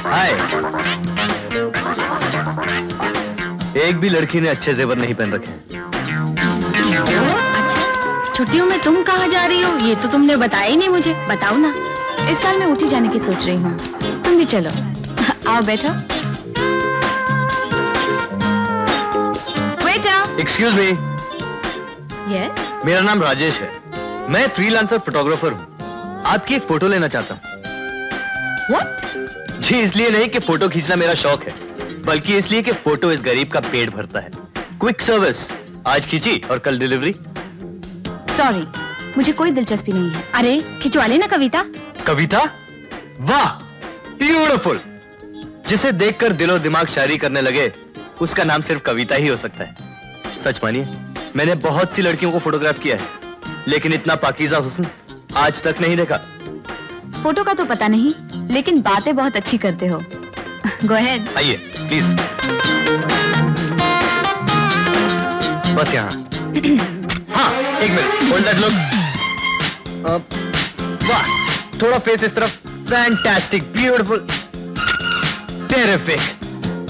हाय। एक भी लड़की ने अच्छे जेवर नहीं पहन रखे। अच्छा, छुट्टियों में तुम कहाँ जा रही हो? ये तो तुमने बताया ही नहीं मुझे। बताओ ना। इस साल मैं ऊटी जाने की सोच रही हूँ। तुम भी चलो। आओ बैठो। वेटर। Excuse me. यस। मेरा नाम राजेश है। मैं फ्रीलांसर फोटोग्राफर हूँ। आपकी एक फोटो लेना चाहता हूँ। What? जी इसलिए नहीं कि फोटो खींचना मेरा शौक है, बल्कि इसलिए कि फोटो इस गरीब का पेट भरता है। क्विक सर्विस, आज खींची और कल डिलीवरी। सॉरी, मुझे कोई दिलचस्पी नहीं है। अरे खिंचवा लेना कविता। कविता? वाह, ब्यूटीफुल। जिसे देखकर दिलो दिमाग शायरी करने लगे उसका नाम सिर्फ कविता ही हो सकता है। सच मानिए, मैंने बहुत सी लड़कियों को फोटोग्राफ किया है, लेकिन इतना पाकीज़ा हुस्न आज तक नहीं देखा। फोटो का तो पता नहीं, लेकिन बातें बहुत अच्छी करते हो। Go ahead. आइए प्लीज। बस यहाँ। हाँ, एक मिनट, होल्ड दैट लुक। वाह, थोड़ा फेस इस तरफ। Fantastic, beautiful, terrific.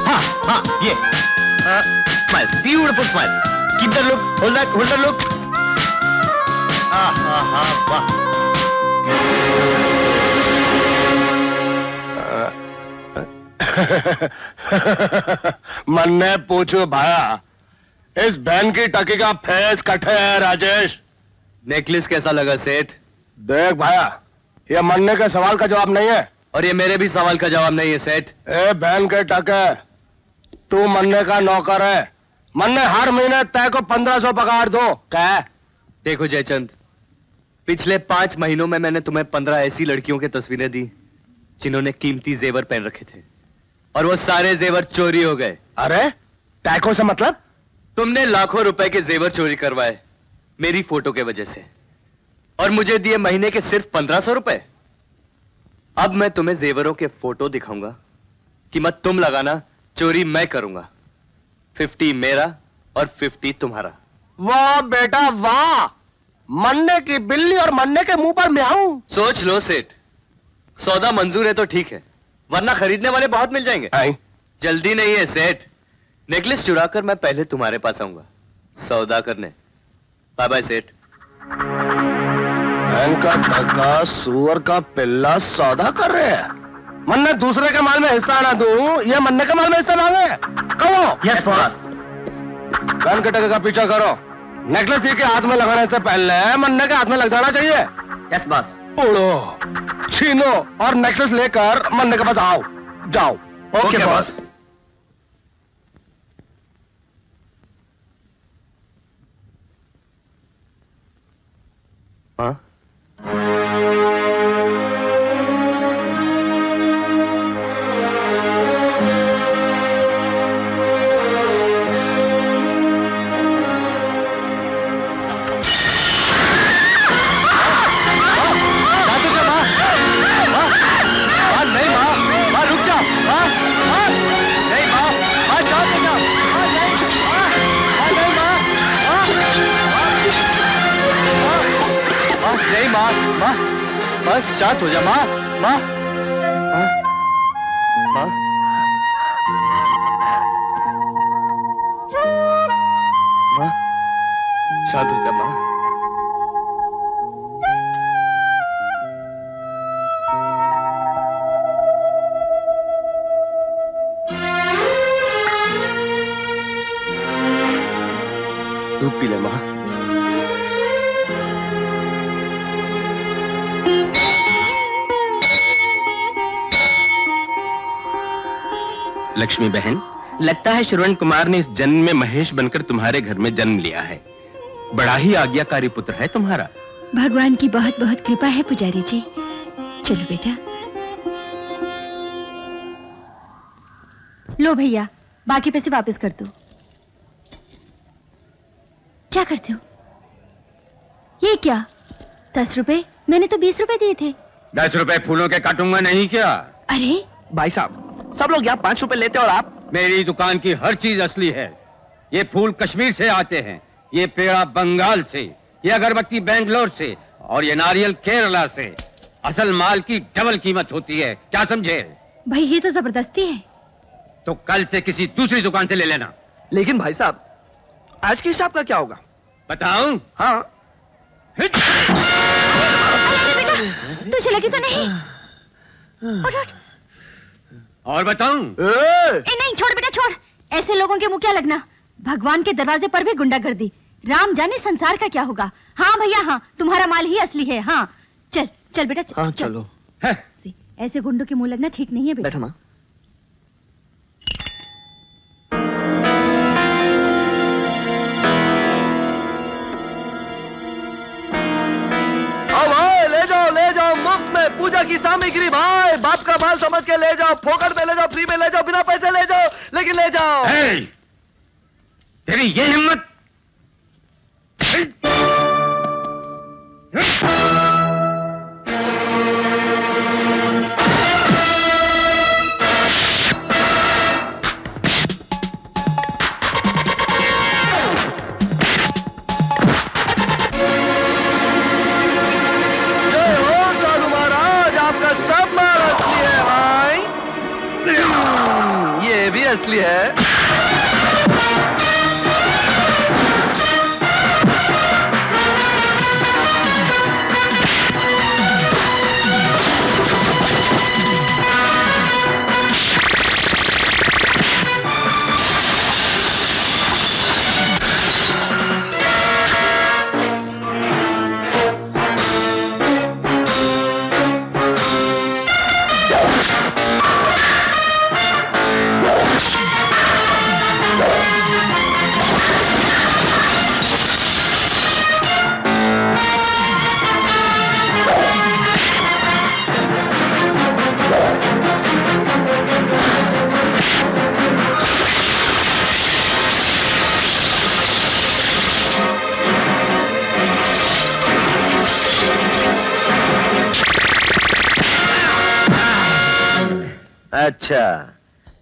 हाँ हाँ, ये smile, beautiful smile. Keep that look, hold that look. हाँ हाँ हाँ, वाह। मन्ने पूछो भाया, इस बहन की टकी का फेस कटे है राजेश। नेकलेस कैसा लगा सेठ? देख भाया, ये मन्ने के सवाल का जवाब नहीं है, और ये मेरे भी सवाल का जवाब नहीं है सेठ। ए बहन के टके, तू मन्ने का नौकर है। मन्ने हर महीने तय को 1500 पगार दो। क्या? देखो जयचंद, पिछले 5 महीनों में मैंने तुम्हें 15 ऐसी लड़कियों की तस्वीरें दी जिन्होंने कीमती जेवर पहन रखे थे, और वो सारे जेवर चोरी हो गए। अरे टैको से मतलब? तुमने लाखों रुपए के जेवर चोरी करवाए मेरी फोटो के वजह से, और मुझे दिए महीने के सिर्फ 1500 रुपए। अब मैं तुम्हें जेवरों के फोटो दिखाऊंगा, कीमत तुम लगाना, चोरी मैं करूंगा। 50 मेरा और 50 तुम्हारा। वाह बेटा वाह, मन्ने की बिल्ली और मन्ने के मुंह पर म्याऊं। सोच लो सेठ, सौदा मंजूर है तो ठीक है, वरना खरीदने वाले बहुत मिल जाएंगे। जल्दी नहीं है सेठ, नेकलेस चुराकर मैं पहले तुम्हारे पास आऊंगा सौदा करने। बाय बाय सेठ। बहन का टका सुअर का पिल्ला सौदा कर रहे हैं। मन्ने दूसरे के माल में हिस्सा ना दूं, ये मन्ने के माल में हिस्सा मांगे। कहो। Yes boss. बहन के टके का पीछा करो। नेकलेस जी के हाथ में लगाने से पहले मन्ने के हाथ में लग जाना चाहिए। Yes boss. उड़ो, छीनो और नेकलेस लेकर मन्ने के पास आओ। जाओ। Okay boss. हाँ? माँ शांत हो जा। माँ माँ माँ माँ माँ शांत हो जा माँ। दूध पी ले माँ। लक्ष्मी बहन, लगता है श्रवण कुमार ने इस जन्म में महेश बनकर तुम्हारे घर में जन्म लिया है। बड़ा ही आज्ञाकारी पुत्र है तुम्हारा। भगवान की बहुत बहुत कृपा है पुजारी जी। चलो बेटा। लो भैया, बाकी पैसे वापस कर दो। क्या करते हो? ये क्या? 10 रुपए? मैंने तो 20 रुपए दिए थे। 10 रुपए फूलों के काटूंगा नहीं क्या? अरे भाई साहब, सब लोग यहाँ 5 रुपए लेते और आप? मेरी दुकान की हर चीज असली है। ये फूल कश्मीर से आते हैं, ये पेड़ा बंगाल से, ये अगरबत्ती बेंगलोर से, और ये नारियल केरला से। असल माल की डबल कीमत होती है, क्या समझे? भाई ये तो जबरदस्ती है। तो कल से किसी दूसरी दुकान से ले लेना। लेकिन भाई साहब, आज के हिसाब का क्या होगा? बताऊं? हाँ। हिट! तुझे लगी तो नहीं? उठ, उठ। और बताऊं? नहीं छोड़ बेटा छोड़, ऐसे लोगों के मुंह क्या लगना। भगवान के दरवाजे पर भी गुंडागर्दी, राम जाने संसार का क्या होगा। हाँ भैया हाँ, तुम्हारा माल ही असली है। हाँ चल चल बेटा चल, हाँ चल। चलो। ऐसे गुंडों के मुंह लगना ठीक नहीं है बेटा। बैठो माँ। ले जाओ मुफ्त में पूजा की सामग्री भाई, बाप का माल समझ के ले जाओ, फोकट में ले जाओ, फ्री में ले जाओ, बिना पैसे ले जाओ, लेकिन ले जाओ। तेरी ये हिम्मत! ये भी असली है। अच्छा,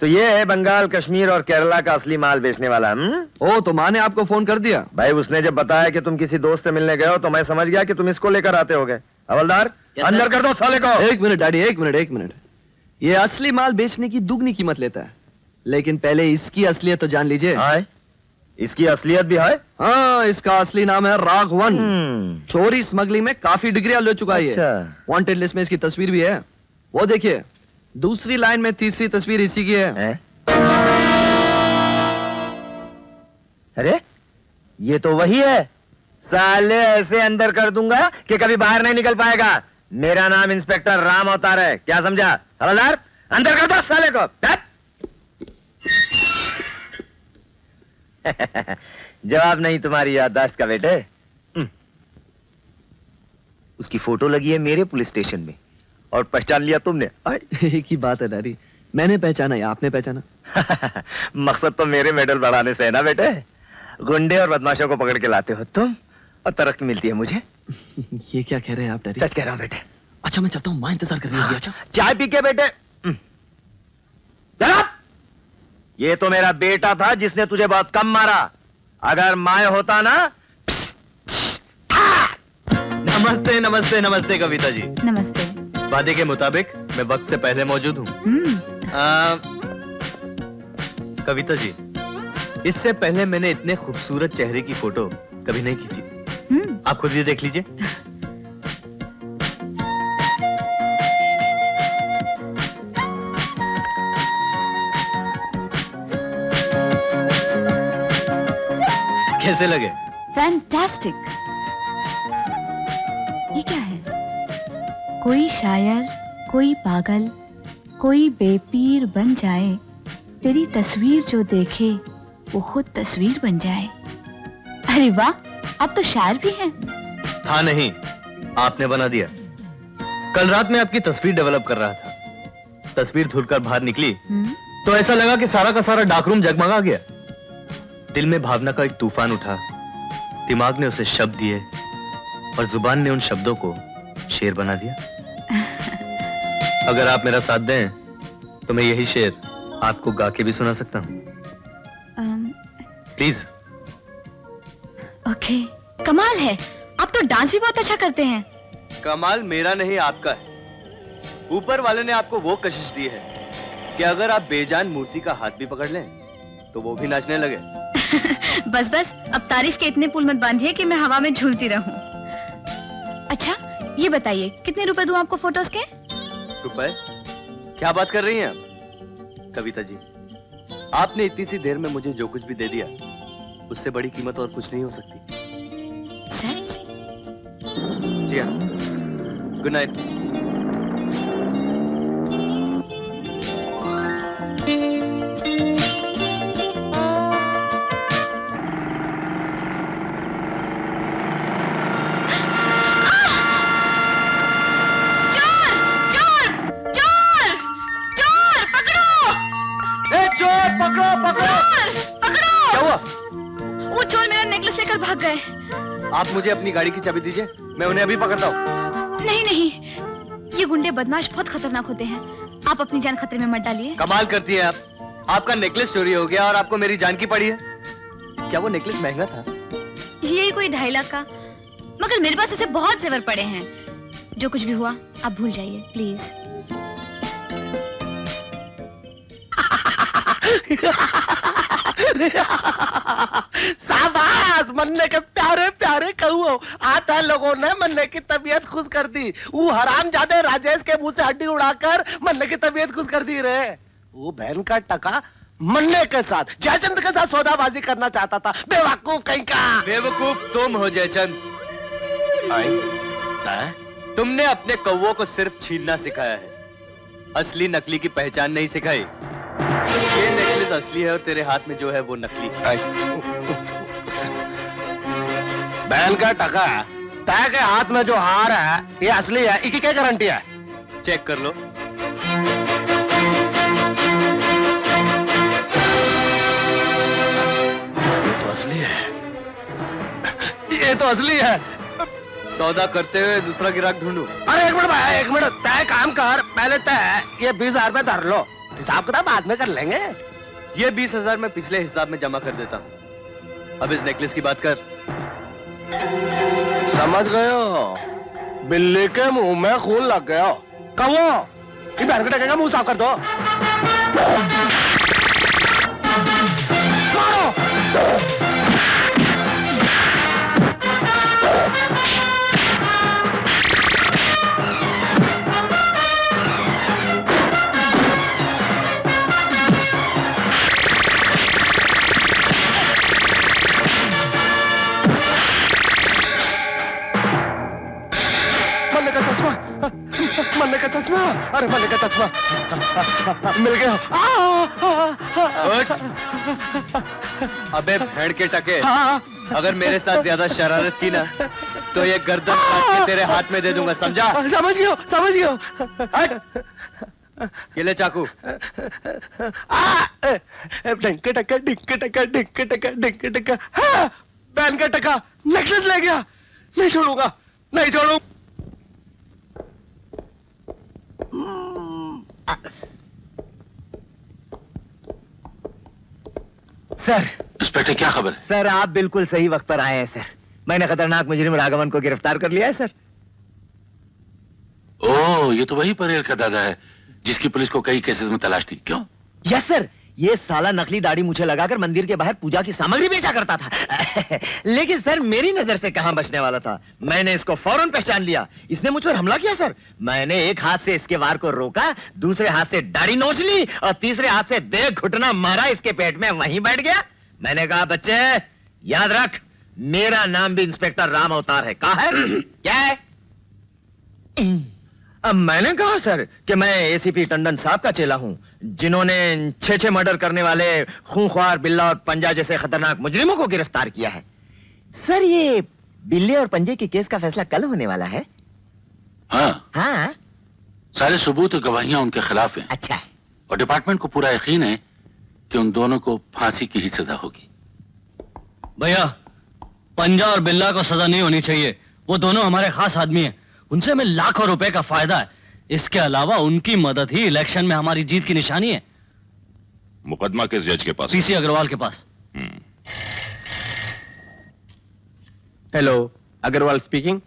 तो ये है बंगाल, कश्मीर और केरला का असली माल बेचने वाला। ओ, तो माँ ने आपको फोन कर दिया? भाई उसने जब बताया कि तुम किसी दोस्त से मिलने गए हो तो मैं समझ गया कि तुम इसको लेकर आते होगे। हवलदार अंदर कर दो साले को। एक मिनट डैडी, एक मिनट। ये असली माल बेचने की दुगनी कीमत लेता है, लेकिन पहले इसकी असलियत तो जान लीजिए। इसकी असलियत भी है? हाँ, इसका असली नाम है राघवन। चोरी स्मगलिंग में काफी डिग्रियां ले चुका है। वांटेड लिस्ट में इसकी तस्वीर भी है, वो देखिए। दूसरी लाइन में तीसरी तस्वीर इसी की है। अरे ये तो वही है। साले ऐसे अंदर कर दूंगा कि कभी बाहर नहीं निकल पाएगा। मेरा नाम इंस्पेक्टर राम अवतार है, क्या समझा? हवलदार अंदर कर दो साले को। जवाब नहीं तुम्हारी याददाश्त का बेटे। उसकी फोटो लगी है मेरे पुलिस स्टेशन में और पहचान लिया तुमने। एक ही बात है डैडी, मैंने पहचाना या आपने पहचाना? मकसद तो मेरे मेडल बढ़ाने से है ना बेटे। गुंडे और बदमाशों को पकड़ के लाते हो तुम और तरक्की मिलती है मुझे। ये क्या कह रहे हैं आप डैडी? सच कह रहा हूं बेटे। अच्छा मैं चलता हूँ, माँ इंतजार कर रही होगी। अच्छा चाय पी के बेटे। ये तो मेरा बेटा था जिसने तुझे बहुत कम मारा। अगर माय होता ना। नमस्ते नमस्ते नमस्ते कविता जी। नमस्ते। वादे के मुताबिक मैं वक्त से पहले मौजूद हूँ। कविता जी, इससे पहले मैंने इतने खूबसूरत चेहरे की फोटो कभी नहीं खींची। आप खुद ही देख लीजिए। कैसे लगे? फैंटास्टिक। ये क्या है? कोई शायर, कोई पागल, कोई बेपीर बन जाए, तेरी तस्वीर जो देखे वो खुद तस्वीर बन जाए। अरे वाह, आप तो शायर भी हैं। था नहीं, आपने बना दिया। कल रात में आपकी तस्वीर डेवलप कर रहा था। तस्वीर धुलकर बाहर निकली तो ऐसा लगा कि सारा का सारा डार्करूम जगमगा गया। दिल में भावना का एक तूफान उठा, दिमाग ने उसे शब्द दिए और जुबान ने उन शब्दों को शेर बना दिया। अगर आप मेरा साथ दें तो मैं यही शेर आपको गा के भी सुना सकता हूँ। प्लीज। ओके, कमाल है। आप तो डांस भी बहुत अच्छा करते हैं। कमाल मेरा नहीं आपका है। ऊपर वाले ने आपको वो कशिश दी है कि अगर आप बेजान मूर्ति का हाथ भी पकड़ लें तो वो भी नाचने लगे। बस बस, अब तारीफ के इतने पुल मत बांधिए कि मैं हवा में झूलती रहूं। अच्छा, ये बताइए कितने रुपए दूं आपको फोटोज के? रुपए? क्या बात कर रही हैं आप? कविता जी, आपने इतनी सी देर में मुझे जो कुछ भी दे दिया, उससे बड़ी कीमत और कुछ नहीं हो सकती। सच? जी हाँ। Good night. पकड़ो पकड़ो! पकड़ो! क्या हुआ? वो चोर मेरा नेकलेस लेकर भाग गए। आप मुझे अपनी गाड़ी की चाबी दीजिए, मैं उन्हें अभी पकड़ता हूँ। नहीं नहीं, ये गुंडे बदमाश बहुत खतरनाक होते हैं, आप अपनी जान खतरे में मत डालिए। कमाल करती हैं आप। आपका नेकलेस चोरी हो गया और आपको मेरी जान की पड़ी है। क्या वो नेकलेस महंगा था? यही कोई 2.5 लाख का, मगर मेरे पास ऐसे बहुत जेवर पड़े हैं। जो कुछ भी हुआ आप भूल जाइए प्लीज। शाबाश, मन्ने के प्यारे प्यारे कहुओ। आता लोगों ने मन्ने की तबीयत खुश कर दी। वो हरामजादे राजेश के मुंह से हड्डी उड़ाकर मन्ने की तबीयत खुश कर दी रे। वो बहन का टका मन्ने के साथ, जयचंद के साथ सौदाबाजी करना चाहता था। बेवकूफ कहीं का। बेवकूफ तुम हो जयचंद। तुमने अपने कौवों को सिर्फ छीनना सिखाया है, असली नकली की पहचान नहीं सिखाई। ये नेकलेस असली है और तेरे हाथ में जो है वो नकली। बहन का टका, तय के हाथ में जो हार है ये असली है, इसकी क्या गारंटी है? चेक कर लो। ये तो असली है, ये तो असली है। सौदा करते हुए दूसरा गिराक ढूंढूं। अरे एक मिनट भाई, एक मिनट। तय काम कर, पहले तय ये 20,000 रुपए धर लो, हिसाब किताब बाद में कर लेंगे। ये 20,000 मैं पिछले हिसाब में जमा कर देता हूँ। अब इस नेकलेस की बात कर। समझ गए हो? बिल्ली के मुंह में खून लग गया। कहो ये बहन के टके का मुंह साफ कर दो। मारो। मन्ने का चश्मा, अरे मन्ने का चश्मा मिल गया। अबे भेड़ के टके, अगर मेरे साथ ज्यादा शरारत की ना तो ये गर्दन काट के तेरे हाथ में दे दूंगा, समझा? समझ गयो, समझ गयो। ये ले चाकू। डिंके टका, डिंके टका, डिंके टका, डिंके टका। बहन का टका नेकलेस ले गया। नहीं छोड़ूंगा, नहीं छोड़ूंगा। सर, इंस्पेक्टर क्या खबर है? सर आप बिल्कुल सही वक्त पर आए हैं सर। मैंने खतरनाक मुजरिम राघवन को गिरफ्तार कर लिया है सर। ओह, ये तो वही परेल का दादा है जिसकी पुलिस को कई केसेस में तलाश थी। क्यों? यस सर, ये साला नकली दाढ़ी मुझे लगाकर मंदिर के बाहर पूजा की सामग्री बेचा करता था। लेकिन सर मेरी नजर से कहां बचने वाला था। मैंने इसको फौरन पहचान लिया। इसने मुझ पर हमला किया सर। मैंने एक हाथ से इसके वार को रोका, दूसरे हाथ से दाढ़ी नोच ली और तीसरे हाथ से दे घुटना मारा इसके पेट में, वहीं बैठ गया। मैंने कहा बच्चे याद रख, मेरा नाम भी इंस्पेक्टर राम अवतार है। कहा है? क्या है? अब मैंने कहा सर कि मैं एसीपी टंडन साहब का चेला हूं, जिन्होंने 6 मर्डर करने वाले खूंखार बिल्ला और पंजा जैसे खतरनाक मुजरिमों को गिरफ्तार किया है। सर ये बिल्ले और पंजे के केस का फैसला कल होने वाला है। हाँ, हाँ। सारे सबूत और गवाहियां उनके खिलाफ हैं। अच्छा है। और डिपार्टमेंट को पूरा यकीन है कि उन दोनों को फांसी की ही सजा होगी। भैया, पंजा और बिल्ला को सजा नहीं होनी चाहिए। वो दोनों हमारे खास आदमी हैं, उनसे हमें लाखों रुपए का फायदा है। इसके अलावा उनकी मदद ही इलेक्शन में हमारी जीत की निशानी है। मुकदमा किस जज के पास? पीसी अग्रवाल के पास। Hello, Agarwal speaking.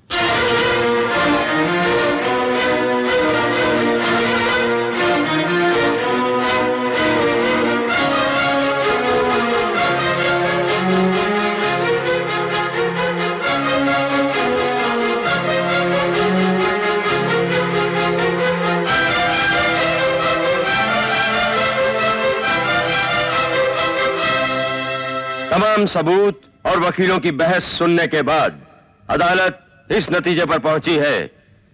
तमाम सबूत और वकीलों की बहस सुनने के बाद अदालत इस नतीजे पर पहुंची है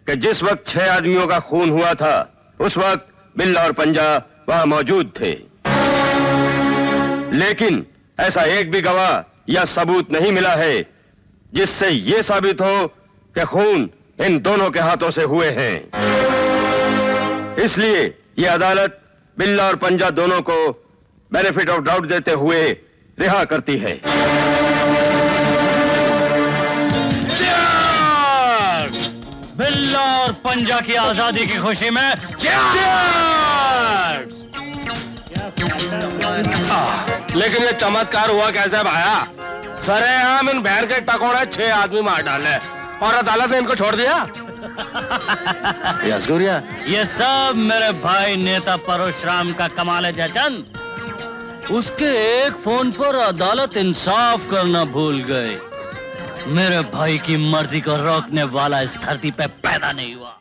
कि जिस वक्त 6 आदमियों का खून हुआ था उस वक्त बिल्ला और पंजा वहां मौजूद थे, लेकिन ऐसा एक भी गवाह या सबूत नहीं मिला है जिससे यह साबित हो कि खून इन दोनों के हाथों से हुए हैं। इसलिए यह अदालत बिल्ला और पंजा दोनों को बेनिफिट ऑफ डाउट देते हुए रिहा करती है। बिल्ला और पंजा की आजादी की खुशी में लेकिन ये चमत्कार हुआ कैसे भाया? सरेआम इन बहन के टकों ने 6 आदमी मार डाले और अदालत ने इनको छोड़ दिया। यशगुरिया, ये सब मेरे भाई नेता परशुराम का कमाल है जयचंद। उसके एक फोन पर अदालत इंसाफ करना भूल गए। मेरे भाई की मर्जी को रोकने वाला इस धरती पे पैदा नहीं हुआ।